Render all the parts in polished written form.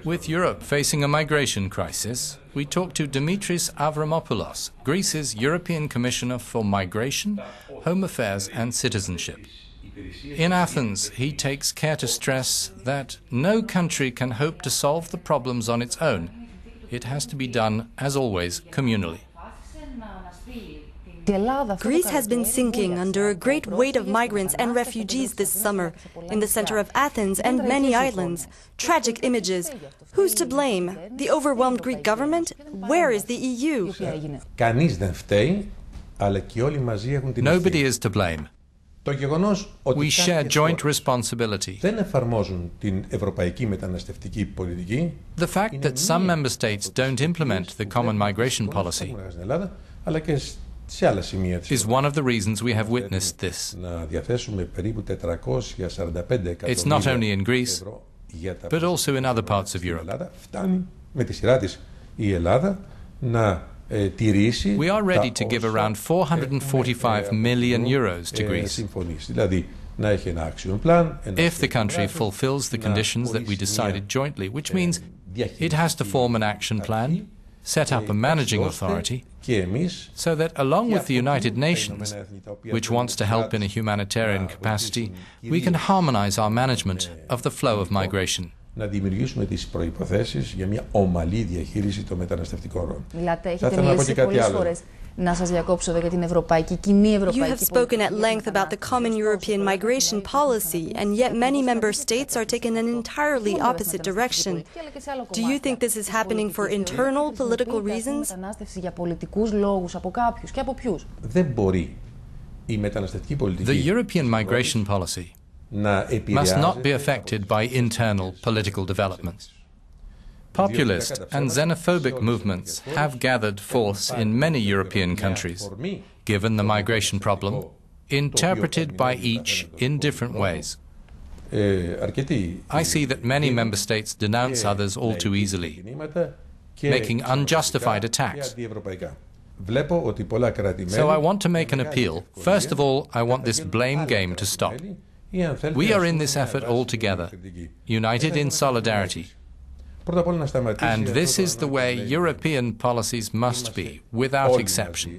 With Europe facing a migration crisis, we talk to Dimitris Avramopoulos, Greece's European Commissioner for Migration, Home Affairs and Citizenship. In Athens, he takes care to stress that no country can hope to solve the problems on its own. It has to be done, as always, communally. Greece has been sinking under a great weight of migrants and refugees this summer, in the center of Athens and many islands. Tragic images. Who's to blame? The overwhelmed Greek government? Where is the EU? Nobody is to blame. We share joint responsibility. The fact that some member states don't implement the common migration policy is one of the reasons we have witnessed this. It's not only in Greece, but also in other parts of Europe. We are ready to give around 445 million euros to Greece if the country fulfills the conditions that we decided jointly, which means it has to form an action plan, set up a managing authority, so that along with the United Nations, which wants to help in a humanitarian capacity, we can harmonize our management of the flow of migration. Να δημιουργήσουμε τις προϋποθέσεις για μια ομαλή διαχείριση των μεταναστευτικών ροών. Έχετε μιλήσει πολλές φορές. Να σας διακόψω εδώ για την ευρωπαϊκή, κοινή ευρωπαϊκή πολιτική. You have spoken at length about the common European migration policy, and yet many member states are taking an entirely opposite direction. Do you think this is happening for internal political reasons? Για πολιτικούς λόγους από κάποιους και από ποιους? Δεν μπορεί η μεταναστευτική πολιτική. The European migration policy must not be affected by internal political developments. Populist and xenophobic movements have gathered force in many European countries, given the migration problem, interpreted by each in different ways. I see that many member states denounce others all too easily, making unjustified attacks. So I want to make an appeal. First of all, I want this blame game to stop. We are in this effort all together, united in solidarity. And this is the way European policies must be, without exception.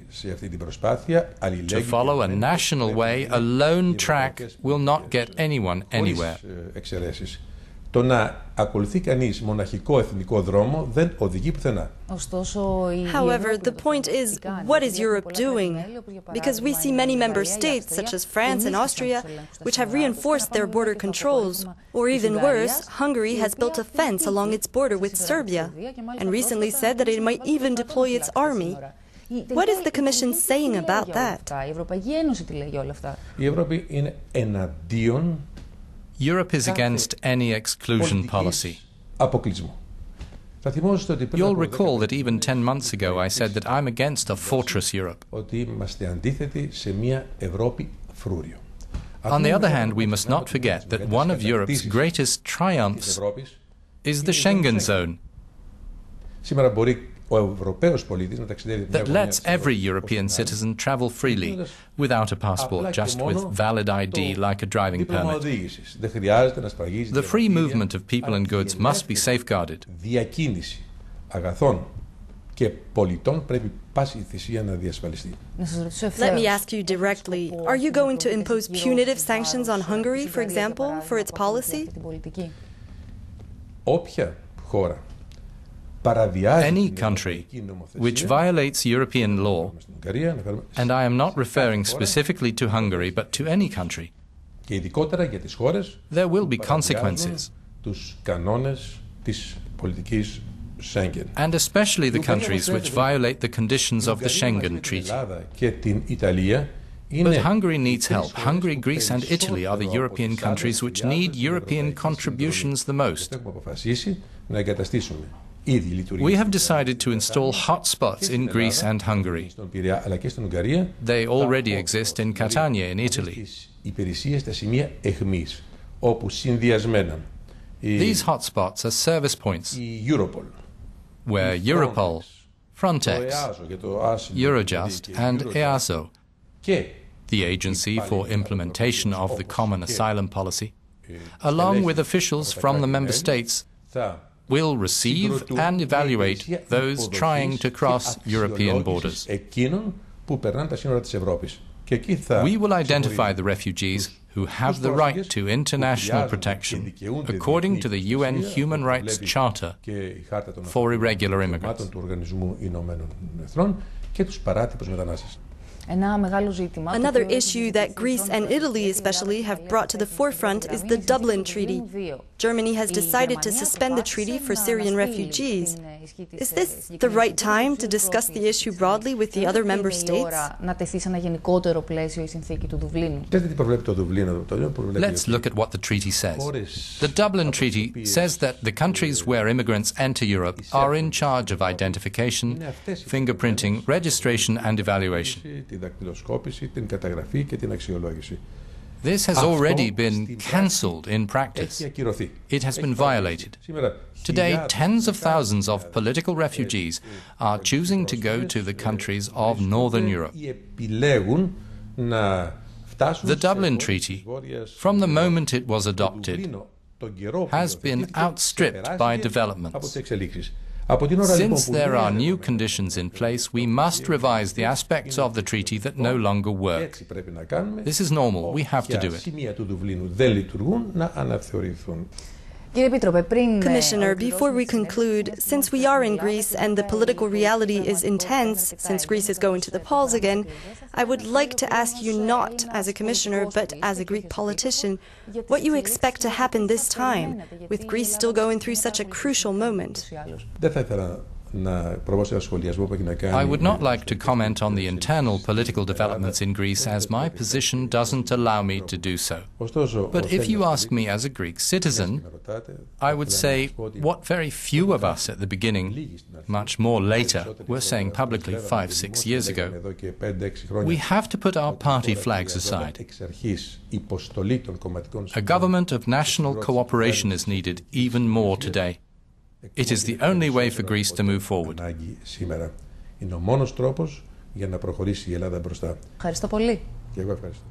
To follow a national way, a lone track, will not get anyone anywhere. Το να ακολουθεί κανείς μοναχικό εθνικό δρόμο δεν οδηγεί πουθενά. However, the point is, what is Europe doing? Because we see many member states, such as France and Austria, which have reinforced their border controls. Or even worse, Hungary has built a fence along its border with Serbia, and recently said that it might even deploy its army. What is the Commission saying about that? Η Ευρώπη είναι εναντίον Europe is against any exclusion policy. You'll recall that even 10 months ago I said that I'm against a fortress Europe. On the other hand, we must not forget that one of Europe's greatest triumphs is the Schengen zone, that lets every European citizen travel freely, without a passport, just with valid ID like a driving permit. The free movement of people and goods must be safeguarded. Let me ask you directly, are you going to impose punitive sanctions on Hungary, for example, for its policy? Any country which violates European law, and I am not referring specifically to Hungary, but to any country, there will be consequences. And especially the countries which violate the conditions of the Schengen Treaty. But Hungary needs help. Hungary, Greece and Italy are the European countries which need European contributions the most. We have decided to install hotspots in Greece and Hungary. They already exist in Catania in Italy. These hotspots are service points where Europol, Frontex, Eurojust and EASO, the Agency for Implementation of the Common Asylum Policy, along with officials from the member states, will receive and evaluate those trying to cross European borders. We will identify the refugees who have the right to international protection according to the UN Human Rights Charter for irregular immigrants. Another issue that Greece and Italy especially have brought to the forefront is the Dublin Treaty. Germany has decided to suspend the treaty for Syrian refugees. Is this the right time to discuss the issue broadly with the other member states? Let's look at what the treaty says. The Dublin Treaty says that the countries where immigrants enter Europe are in charge of identification, fingerprinting, registration and evaluation. This has already been cancelled in practice. It has been violated. Today, tens of thousands of political refugees are choosing to go to the countries of Northern Europe. The Dublin Treaty, from the moment it was adopted, has been outstripped by developments. Since there are new conditions in place, we must revise the aspects of the treaty that no longer work. This is normal. We have to do it. Commissioner, before we conclude, since we are in Greece and the political reality is intense, since Greece is going to the polls again, I would like to ask you not as a commissioner, but as a Greek politician, what you expect to happen this time, with Greece still going through such a crucial moment. I would not like to comment on the internal political developments in Greece, as my position doesn't allow me to do so. But if you ask me as a Greek citizen, I would say what very few of us at the beginning, much more later, were saying publicly 5-6 years ago. We have to put our party flags aside. A government of national cooperation is needed even more today. It is the only way for Greece to move forward. Είναι ο μόνος τρόπος για να προχωρήσει η Ελλάδα μπροστά. Ευχαριστώ πολύ. Και εγώ ευχαριστώ.